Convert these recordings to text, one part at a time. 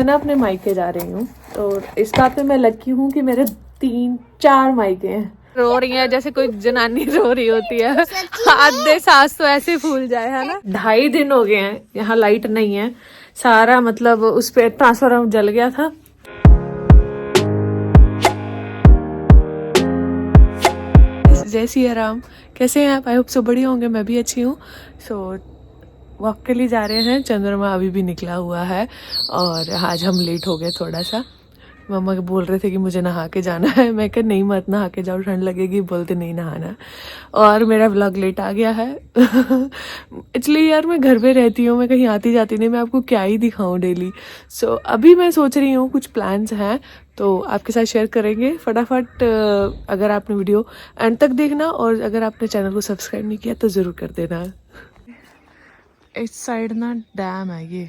मैं ना अपने मायके जा रही हूँ, तो इस बात पे मैं लकी हूँ कि मेरे 3-4 मायके हैं। रो रही है जैसे कोई जनानी रो रही होती है, आधे सांस तो ऐसे फूल जाए, है ना। 2.5 दिन हो गए हैं, यहाँ लाइट नहीं है, सारा मतलब उस पे ट्रांसफार्मर जल गया था। जय सिया राम, कैसे हैं आप? आई होप सो बढ़िया होंगे, मैं भी अच्छी हूँ। सो वॉक के लिए जा रहे हैं, चंद्रमा अभी भी निकला हुआ है और आज हम लेट हो गए थोड़ा सा। मम्मा बोल रहे थे कि मुझे नहा के जाना है, मैं कहा नहीं मत नहा के जाओ, ठंड लगेगी, बोलते नहीं नहाना। और मेरा व्लॉग लेट आ गया है। एक्चुअली यार मैं घर पे रहती हूँ, मैं कहीं आती जाती नहीं, मैं आपको क्या ही दिखाऊँ डेली। सो अभी मैं सोच रही हूँ कुछ प्लान्स हैं तो आपके साथ शेयर करेंगे फटाफट। अगर आपने वीडियो एंड तक देखना और अगर आपने चैनल को सब्सक्राइब नहीं किया तो ज़रूर कर देना। इस साइड ना डैम है ये,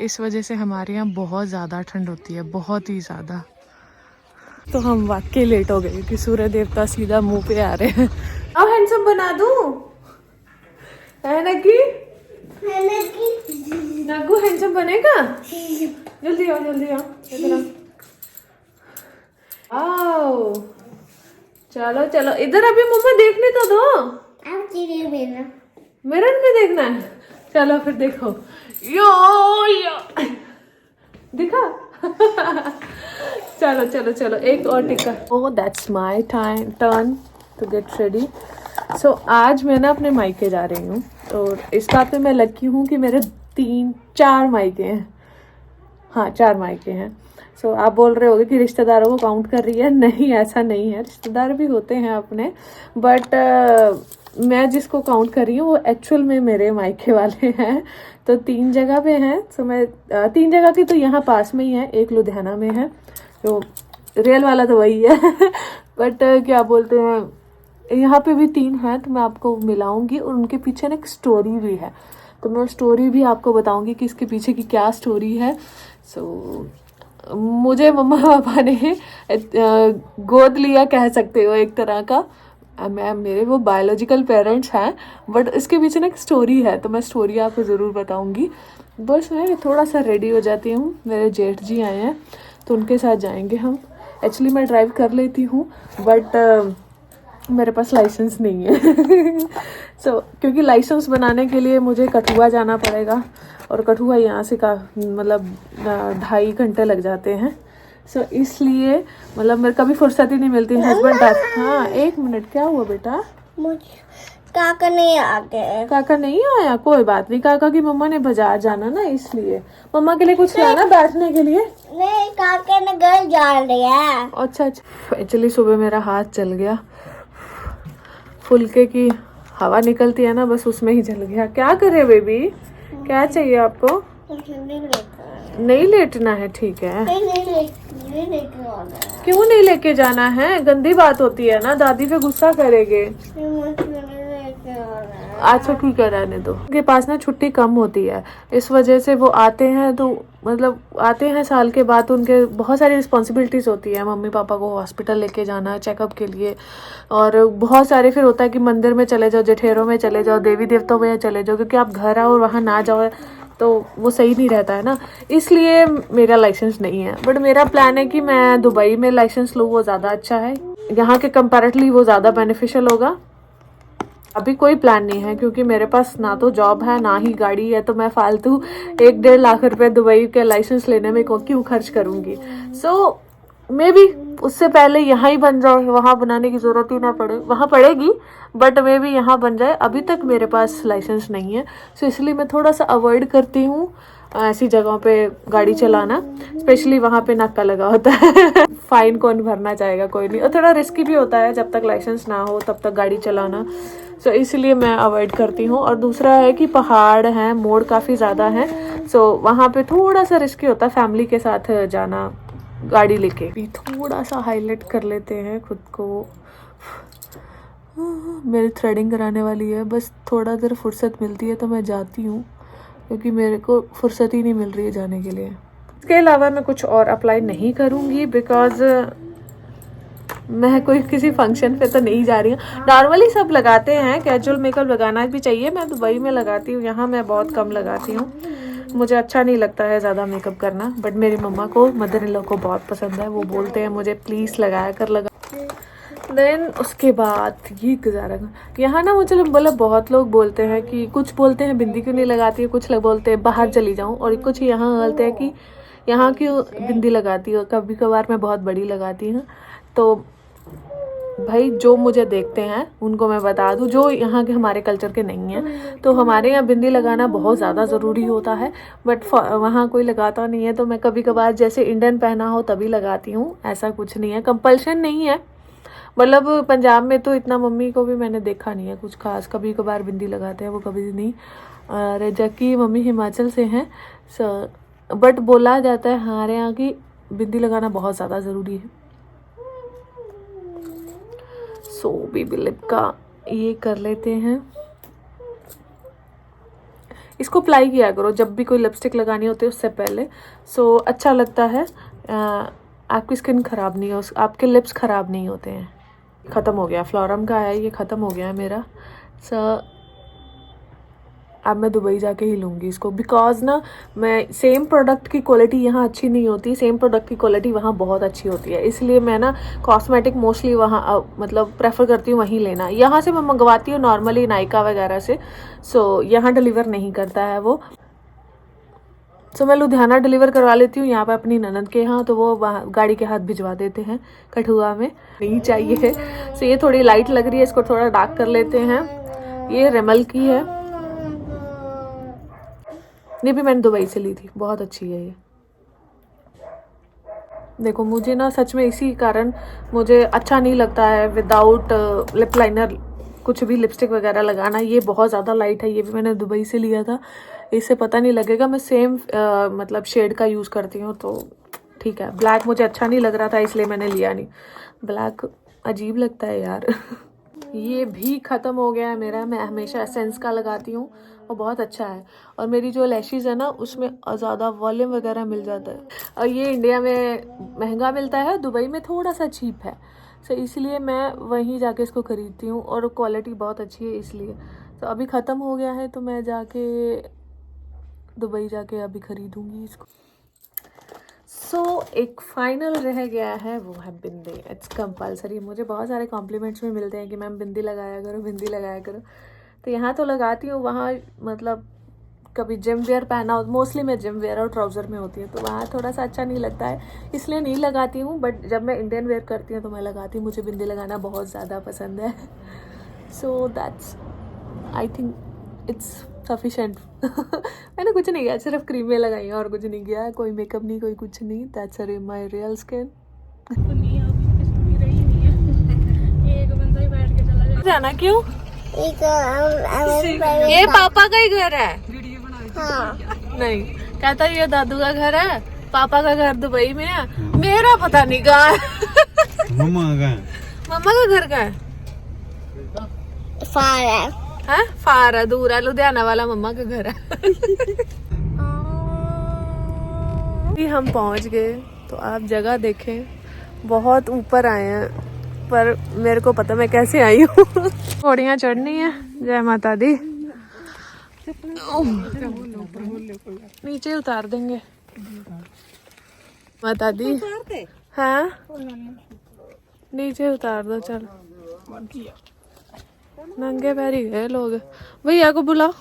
इस वजह से हमारे यहाँ बहुत ज़्यादा ठंड होती है, बहुत ही ज़्यादा। तो हम वाकई लेट हो गए क्योंकि सूर्य देवता सीधा मुंह पे आ रहे हैं। अब हैंडसम बना दूं? है नग्गी? नग्गू हैंडसम बनेगा? जल्दी आओ जल्दी आओ, इधर आओ। चलो चलो इधर, अभी मम्मा देखने तो दो। मिरर में देखना है? चलो फिर देखो। यो दिखा। चलो चलो चलो एक और tikka. Oh that's my time turn to get ready. So आज मैं ना अपने मायके जा रही हूँ, तो इस बात पे मैं लकी हूँ कि मेरे 3-4 मायके हैं। हाँ 4 मायके हैं। सो आप बोल रहे होगे कि रिश्तेदारों को काउंट कर रही है, नहीं ऐसा नहीं है, रिश्तेदार भी होते हैं अपने, बट मैं जिसको काउंट कर रही हूँ वो एक्चुअल में मेरे मायके वाले हैं। तो 3 जगह पे हैं। सो मैं 3 जगह की तो यहाँ पास में ही है, एक लुधियाना में है, तो रियल वाला तो वही है। बट क्या बोलते हैं, यहाँ पे भी 3 हैं, तो मैं आपको मिलाऊंगी और उनके पीछे ना एक स्टोरी भी है, तो मैं स्टोरी भी आपको बताऊंगी कि इसके पीछे की क्या स्टोरी है। सो मुझे मम्मा पापा ने गोद लिया कह सकते हो एक तरह का। मैं मेरे वो बायोलॉजिकल पेरेंट्स हैं, बट इसके पीछे ना एक स्टोरी है, तो मैं स्टोरी आपको ज़रूर बताऊंगी। बस मैं थोड़ा सा रेडी हो जाती हूँ, मेरे जेठ जी आए हैं तो उनके साथ जाएंगे हम। एक्चुअली मैं ड्राइव कर लेती हूँ बट मेरे पास लाइसेंस नहीं है। सो क्योंकि लाइसेंस बनाने के लिए मुझे कठुआ जाना पड़ेगा और कठुआ यहाँ से का मतलब 2.5 घंटे लग जाते हैं। सो इसलिए मतलब मेरे कभी फुर्सत ही नहीं मिलती। हस्बैंड हाँ 1 मिनट, क्या हुआ बेटा? काका नहीं आ गए। काका नहीं आया? कोई बात नहीं, काका की मम्मा ने बाजार जाना ना, इसलिए मम्मा के लिए कुछ लाना बैठने के लिए। नहीं काका ने घर जा लिया। अच्छा अच्छा। एक्चुअली सुबह मेरा हाथ जल गया, फुलके की हवा निकलती है ना, बस उसमें ही जल गया। क्या करे बेबी, क्या चाहिए आपको? नहीं लेटना है, ठीक है। नहीं क्यों नहीं लेके जाना है? गंदी बात होती है ना, दादी पे गुस्सा करेंगे। अच्छा ठीक है, रहने दो। उनके पास ना छुट्टी कम होती है, इस वजह से वो आते हैं, तो मतलब आते हैं साल के बाद, उनके बहुत सारी रिस्पॉन्सिबिलिटीज़ होती है। मम्मी पापा को हॉस्पिटल लेके जाना चेकअप के लिए, और बहुत सारे फिर होता है कि मंदिर में चले जाओ, जेठेरों में चले जाओ, देवी देवताओं में चले जाओ, क्योंकि आप घर आओ और वहाँ ना जाओ तो वो सही नहीं रहता है ना। इसलिए मेरा लाइसेंस नहीं है, बट मेरा प्लान है कि मैं दुबई में लाइसेंस लूँ, वो ज़्यादा अच्छा है, यहाँ के कंपैरेटिवली वो ज़्यादा बेनिफिशियल होगा। अभी कोई प्लान नहीं है क्योंकि मेरे पास ना तो जॉब है ना ही गाड़ी है, तो मैं फालतू 1-1.5 लाख रुपए दुबई के लाइसेंस लेने में क्यों खर्च करूंगी। सो मे बी उससे पहले यहाँ ही बन जाए, वहाँ बनाने की ज़रूरत ही ना पड़े, वहाँ पड़ेगी बट मे बी यहाँ बन जाए। अभी तक मेरे पास लाइसेंस नहीं है, सो इसलिए मैं थोड़ा सा अवॉइड करती हूँ ऐसी जगहों पे गाड़ी चलाना, स्पेशली वहाँ पे नाका लगा होता है। फाइन कौन भरना चाहेगा, कोई नहीं, और थोड़ा रिस्की भी होता है, जब तक लाइसेंस ना हो तब तक गाड़ी चलाना। सो इसलिए मैं अवॉइड करती हूँ। और दूसरा है कि पहाड़ हैं, मोड़ काफ़ी ज़्यादा हैं, सो वहाँ पे थोड़ा सा रिस्की होता है फैमिली के साथ जाना गाड़ी लेके। भी थोड़ा सा हाईलाइट कर लेते हैं खुद को। मेरी थ्रेडिंग कराने वाली है, बस थोड़ा देर फुर्सत मिलती है तो मैं जाती हूँ, क्योंकि मेरे को फुर्सत ही नहीं मिल रही है जाने के लिए। इसके अलावा मैं कुछ और अप्लाई नहीं करूँगी, बिकॉज मैं कोई किसी फंक्शन पे तो नहीं जा रही हूँ। नॉर्मली सब लगाते हैं, कैजुअल मेकअप लगाना भी चाहिए, मैं दुबई में लगाती हूँ, यहाँ मैं बहुत कम लगाती हूँ। मुझे अच्छा नहीं लगता है ज़्यादा मेकअप करना, बट मेरी मम्मा को, मदर इन लॉ को बहुत पसंद है। वो बोलते हैं मुझे प्लीज़ लगाया कर, लगा। देन उसके बाद ये गुजारा यहाँ ना, मुझे मतलब बहुत लोग बोलते हैं कि, कुछ बोलते हैं बिंदी क्यों नहीं लगाती है, कुछ लोग बोलते हैं बाहर चली जाऊँ, और कुछ यहाँ बोलते हैं कि यहाँ क्यों बिंदी लगाती हो। कभी कभार मैं बहुत बड़ी लगाती हूँ। तो भाई जो मुझे देखते हैं उनको मैं बता दूं, जो यहाँ के हमारे कल्चर के नहीं हैं, तो हमारे यहाँ बिंदी लगाना बहुत ज़्यादा ज़रूरी होता है, बट वहाँ कोई लगाता नहीं है। तो मैं कभी कभार जैसे इंडियन पहना हो तभी लगाती हूँ, ऐसा कुछ नहीं है, कंपल्शन नहीं है। मतलब पंजाब में तो इतना मम्मी को भी मैंने देखा नहीं है कुछ खास, कभी कभार बिंदी लगाते हैं, वो कभी नहीं। और जबकि मम्मी हिमाचल से हैं, बट बोला जाता है हमारे यहाँ की बिंदी लगाना बहुत ज़्यादा ज़रूरी है। सो बेबी लिप का ये कर लेते हैं। इसको अप्लाई किया करो जब भी कोई लिपस्टिक लगानी होती है उससे पहले, सो अच्छा लगता है। आपकी स्किन ख़राब नहीं हो, आपके लिप्स ख़राब नहीं होते हैं। ख़त्म हो गया, फ्लोरम का है ये, ख़त्म हो गया है मेरा। सो अब मैं दुबई जाके ही लूँगी इसको, बिकॉज ना मैं सेम प्रोडक्ट की क्वालिटी यहाँ अच्छी नहीं होती, सेम प्रोडक्ट की क्वालिटी वहाँ बहुत अच्छी होती है। इसलिए मैं ना कॉस्मेटिक मोस्टली वहाँ मतलब प्रेफर करती हूँ वहीं लेना। यहाँ से मैं मंगवाती हूँ नॉर्मली नायका वगैरह से, सो यहाँ डिलीवर नहीं करता है वो। सो मैं लुधियाना डिलीवर करवा लेती हूँ यहाँ पे अपनी ननद के यहाँ, तो वो वहाँ गाड़ी के हाथ भिजवा देते हैं कठुआ में। नहीं चाहिए। सो ये थोड़ी लाइट लग रही है, इसको थोड़ा डार्क कर लेते हैं। ये रिमल की है, ये भी मैंने दुबई से ली थी, बहुत अच्छी है ये। देखो मुझे ना सच में इसी कारण मुझे अच्छा नहीं लगता है विदाउट लिप लाइनर कुछ भी लिपस्टिक वगैरह लगाना। ये बहुत ज़्यादा लाइट है, ये भी मैंने दुबई से लिया था, इससे पता नहीं लगेगा। मैं सेम मतलब शेड का यूज़ करती हूँ, तो ठीक है। ब्लैक मुझे अच्छा नहीं लग रहा था इसलिए मैंने लिया नहीं, ब्लैक अजीब लगता है यार। ये भी ख़त्म हो गया है मेरा। मैं हमेशा एसेंस का लगाती हूँ और बहुत अच्छा है। और मेरी जो लैशेज़ है ना उसमें ज़्यादा वॉल्यूम वगैरह मिल जाता है, और ये इंडिया में महंगा मिलता है, दुबई में थोड़ा सा चीप है, सो इसलिए मैं वहीं जाके इसको ख़रीदती हूँ, और क्वालिटी बहुत अच्छी है इसलिए। तो अभी ख़त्म हो गया है, तो मैं जाके दुबई जाके अभी ख़रीदूँगी इसको। सो एक फाइनल रह गया है, वो है बिंदी। It's compulsory. मुझे बहुत सारे कॉम्प्लीमेंट्स में मिलते हैं कि मैम बिंदी लगाया करो, बिंदी लगाया करो, तो यहाँ तो लगाती हूँ। वहाँ मतलब कभी जिम वेयर पहना हो, मोस्टली मैं जिम वेयर और ट्राउज़र में होती हूँ, तो वहाँ थोड़ा सा अच्छा नहीं लगता है, इसलिए नहीं लगाती हूँ। बट जब मैं इंडियन वेयर करती हूँ तो मैं लगाती हूँ, मुझे बिंदी लगाना बहुत ज़्यादा पसंद है। So that's, I think it's sufficient. मैंने कुछ नहीं किया, सिर्फ क्रीमें लगाई और कुछ नहीं किया, कोई मेकअप नहीं, कोई कुछ नहीं। That's my real skin. जाना क्यों? ये पापा का ही घर है। हाँ। नहीं, कहता ये दादू का घर है, पापा का घर दुबई में है, मेरा पता नहीं कहाँ है। मम्मा का घर कहाँ है? फार है। हाँ, फार है, दूर है, लुधियाना वाला मम्मा का घर है। हम पहुंच गए, तो आप जगह देखें, बहुत ऊपर आए हैं, पर मेरे को पता मैं कैसे आई हूँ। पौड़ियाँ चढ़नी है। जय माता दी। नीचे उतार देंगे माता दी। हाँ, नीचे उतार दो। चल, नंगे पैरी गए लोग। भैया को बुलाओ।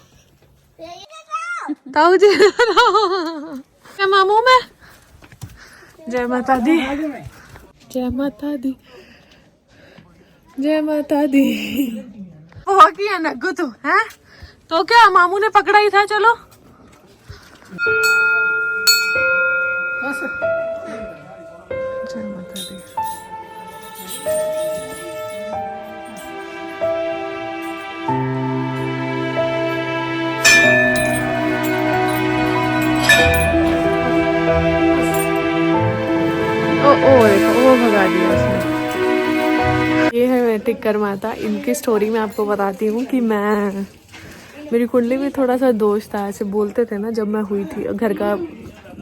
ताऊ जी क्या मामू में। जय माता दी, जय माता दी, जय माता दी। वो किया नग्गू तू है, तो क्या मामू ने पकड़ा ही था। चलो जय माता दी। देखो वो भगा दिया उसने। ये है टिक्कर माता। इनकी स्टोरी मैं आपको बताती हूँ कि मेरी कुंडली में थोड़ा सा दोष था, ऐसे बोलते थे ना। जब मैं हुई थी, घर का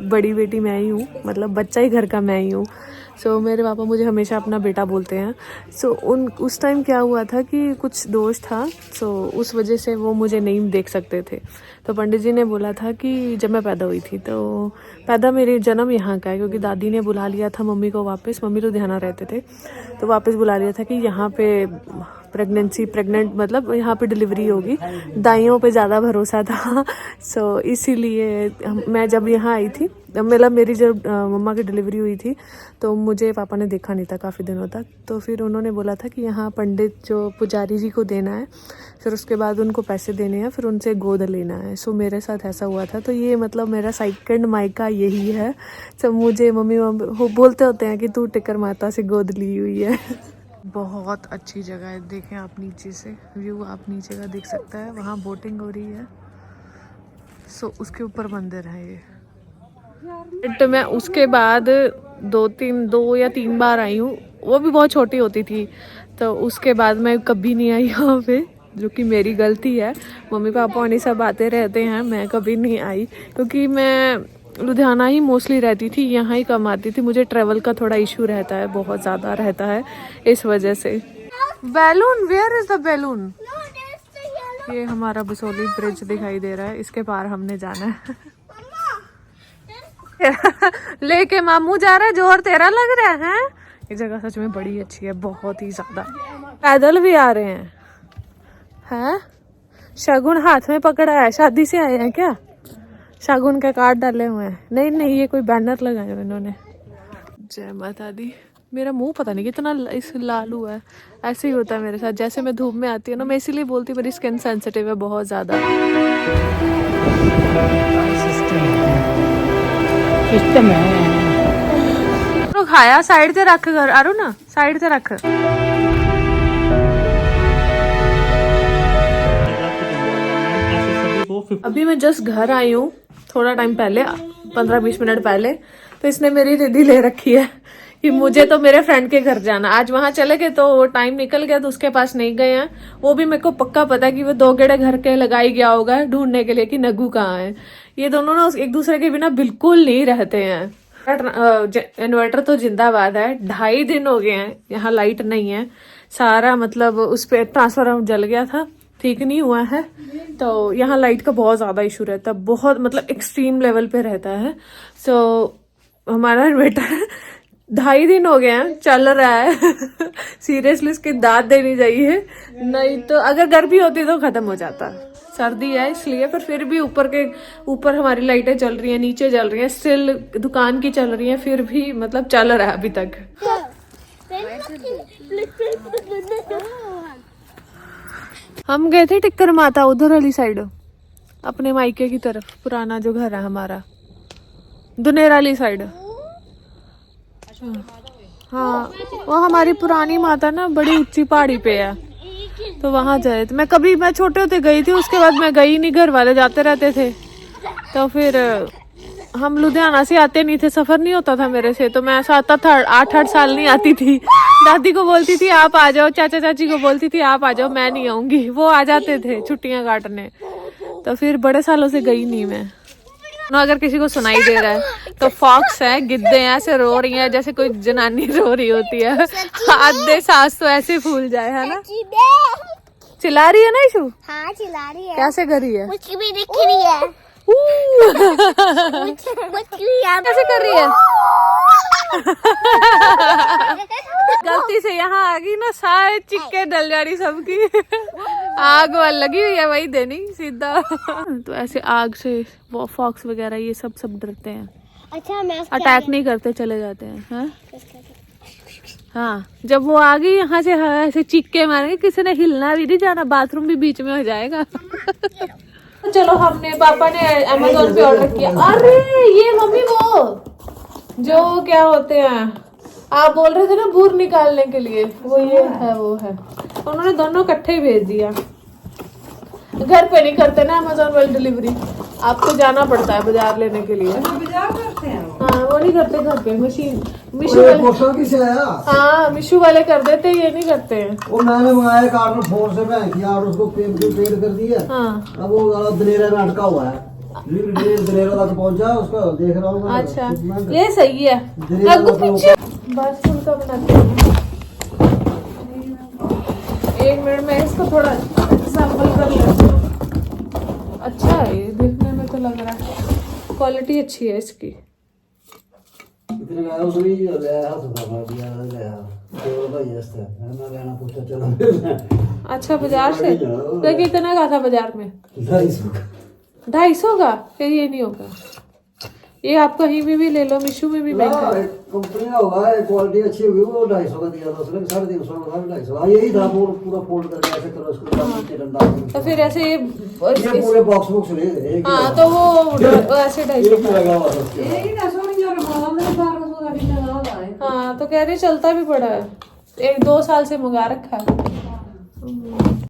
बड़ी बेटी मैं ही हूँ, मतलब बच्चा ही घर का मैं ही हूँ। सो मेरे पापा मुझे हमेशा अपना बेटा बोलते हैं। सो उस टाइम क्या हुआ था कि कुछ दोष था, सो उस वजह से वो मुझे नहीं देख सकते थे। तो पंडित जी ने बोला था कि जब मैं पैदा हुई थी, तो पैदा मेरे जन्म यहाँ का है, क्योंकि दादी ने बुला लिया था मम्मी को वापस, मम्मी लुधियाना रहते थे, तो वापस बुला लिया था कि यहाँ पे प्रेग्नेंट मतलब यहाँ पे डिलीवरी होगी, दाइयों पे ज़्यादा भरोसा था। सो इसीलिए मैं जब यहाँ आई थी, मतलब मेरी जब मम्मा की डिलीवरी हुई थी, तो मुझे पापा ने देखा नहीं था काफ़ी दिनों तक। तो फिर उन्होंने बोला था कि यहाँ पंडित जो पुजारी जी को देना है, फिर उसके बाद उनको पैसे देने हैं, फिर उनसे गोद लेना है। सो मेरे साथ ऐसा हुआ था। तो ये मतलब मेरा सेकंड मायका यही है। सब मुझे मम्मी बोलते होते हैं कि तू टिक्कर माता से गोद ली हुई है। बहुत अच्छी जगह है, देखें आप नीचे से व्यू, आप नीचे का देख सकता है, वहाँ बोटिंग हो रही है। सो उसके ऊपर मंदिर है ये। तो मैं उसके बाद दो या तीन बार आई हूँ, वो भी बहुत छोटी होती थी। तो उसके बाद मैं कभी नहीं आई यहाँ पे, जो कि मेरी गलती है। मम्मी पापा उन्हीं सब आते रहते हैं, मैं कभी नहीं आई, क्योंकि मैं लुधियाना ही मोस्टली रहती थी, यहाँ ही कम आती थी। मुझे ट्रैवल का थोड़ा इशू रहता है, बहुत ज़्यादा रहता है, इस वजह से। Balloon, where is the balloon? ये हमारा बसोली ब्रिज दिखाई दे रहा है, इसके पार हमने जाना है। लेके मामू जा रहा है, जोर तेरा लग रहा है। ये जगह सच में बड़ी अच्छी है, बहुत ही ज्यादा। पैदल भी आ रहे हैं। शगुन हाथ में पकड़ा है, शादी से आए हैं क्या? शगुन के कार्ड डाले हुए हैं। नहीं, ये कोई बैनर लगाए हुए इन्होंने। जय माता दी। मेरा मुंह पता नहीं कितना इस लाल हुआ है, ऐसे ही होता है मेरे साथ। जैसे मैं धूप में आती हूँ ना, मैं इसीलिए बोलती हूँ मेरी स्किन सेंसिटिव है बहुत ज्यादा। सिस्टम है तो खाया साइड से रख घर आरो ना, साइड से रख। अभी मैं जस्ट घर आई हूँ, थोड़ा टाइम पहले, 15-20 मिनट पहले। तो इसने मेरी रिद्धि ले रखी है कि मुझे तो मेरे फ्रेंड के घर जाना। आज वहां चले गए तो वो टाइम निकल गया, तो उसके पास नहीं गए हैं। वो भी मेरे को पक्का पता है कि वो 2 गेड़े घर के लगाई गया होगा ढूंढने के लिए कि नगू कहाँ है। ये दोनों ना एक दूसरे के बिना बिल्कुल नहीं रहते हैं। इन्वर्टर तो जिंदाबाद है। 2.5 दिन हो गए हैं यहाँ लाइट नहीं है। सारा मतलब उस पर ट्रांसफार्मर जल गया था, ठीक नहीं हुआ है। तो यहाँ लाइट का बहुत ज्यादा इशू रहता है, बहुत मतलब एक्सट्रीम लेवल पे रहता है। सो हमारा इन्वर्टर 2.5 दिन हो गए हैं चल रहा है। सीरियसली इसकी दाद देनी चाहिए, नहीं तो अगर गर्मी होती तो खत्म हो जाता। सर्दी है इसलिए, पर फिर भी ऊपर हमारी लाइटें चल रही हैं, नीचे चल रही हैं, स्टिल दुकान की चल रही हैं, फिर भी मतलब चल रहा है अभी तक। हम गए थे टिक्कर माता उधर वाली साइड, अपने मायके की तरफ, पुराना जो घर है हमारा, दुनेर वाली साइड। हाँ, वो हमारी पुरानी माता ना बड़ी ऊंची पहाड़ी पे है, तो वहां जाए। तो मैं छोटे होते गई थी, उसके बाद मैं गई नहीं, घर वाले जाते रहते थे। तो फिर हम लुधियाना से आते नहीं थे, सफर नहीं होता था मेरे से, तो मैं ऐसा आता था 8-8 साल नहीं आती थी। दादी को बोलती थी आप आ जाओ, चाचा चाची को बोलती थी आप आ जाओ, मैं नहीं आऊंगी, वो आ जाते थे छुट्टियां काटने। तो फिर बड़े सालों से गई नहीं मैं। अगर किसी को सुनाई दे रहा है तो फॉक्स है, गिद्दे हैं, ऐसे रो रही हैं जैसे कोई जनानी रो रही होती है। आधे सांस तो ऐसे फूल जाए, है ना? चिल्ला रही है ना इशू? हाँ चिल्ला रही है। कैसे कर रही है? मुझकी भी दिख रही है। कैसे कर रही है? गलती से यहाँ आ गई ना, सारे चिक्के डल जा रही सबकी। आग वाल लगी हुई है, वही देनी सीधा। तो ऐसे आग से वो फॉक्स वगैरह ये सब डरते हैं। अच्छा मैं अटैक नहीं करते, चले जाते हैं। हाँ, जब वो आ गई यहाँ से, हाँ, ऐसे चीखे मारेंगे, किसी ने हिलना भी नहीं जाना, बाथरूम भी बीच में हो जाएगा। चलो, हमने पापा ने अमेज़न पे ऑर्डर किया। अरे ये मम्मी वो जो क्या होते हैं, आप बोल रहे थे ना भूर निकालने के लिए, वो ये है, वो है। उन्होंने दोनों इकट्ठे ही भेज दिया। घर पे नहीं करते ना अमेज़न वाली डिलीवरी, आपको जाना पड़ता है बाजार लेने के लिए। हाँ, वो नहीं करते घर पे, मशीन मिशू वाले। हाँ, मिशू वाले कर देते, ये नहीं करते हैं। वो मैंने मंगाया कार्टून 4 से बैंक किया और उसको पेड कर दिया। हाँ, अब वो दनेरा में अटका हुआ है, दनेरा तक पहुंचा, उसको देख रहा हूँ। अच्छा, ये सही है। बस फुल्का बनाती हूँ। 1 मिनट में इसको थोड़ा सैंपल कर लेती हूँ। अच्छा है ये देखने में तो लग रहा है, क्वालिटी अच्छी है इसकी। इतने का उसमें ही हो गया हाथ उठा दिया ले तो भाई ऐसा है ना लेना पूछता चलो अच्छा बाजार से तो कितना का था बाजार में? 250 250 का? फिर ये नहीं होगा, ये आप कहीं भी ले लो, मीशो में भी महंगा है। कंपनी का होगा, क्वालिटी अच्छी होगी, वो 250 का दिया था उसने, 350 का था, 250 हाँ यही था। पूरा फोल्ड करके ऐसे करो इसको, नीचे डंडा तो फिर ऐसे ये पूरे बॉक्स बुक्स ले एक हाँ तो वो ऐसे 250 का। लगा हुआ था। यही ना सोनी यार माला मेरे 1200 का भी लगा हुआ है। हाँ तो कह रही चलता भी पड़ा है, 1-2 साल से मंगा रखा है।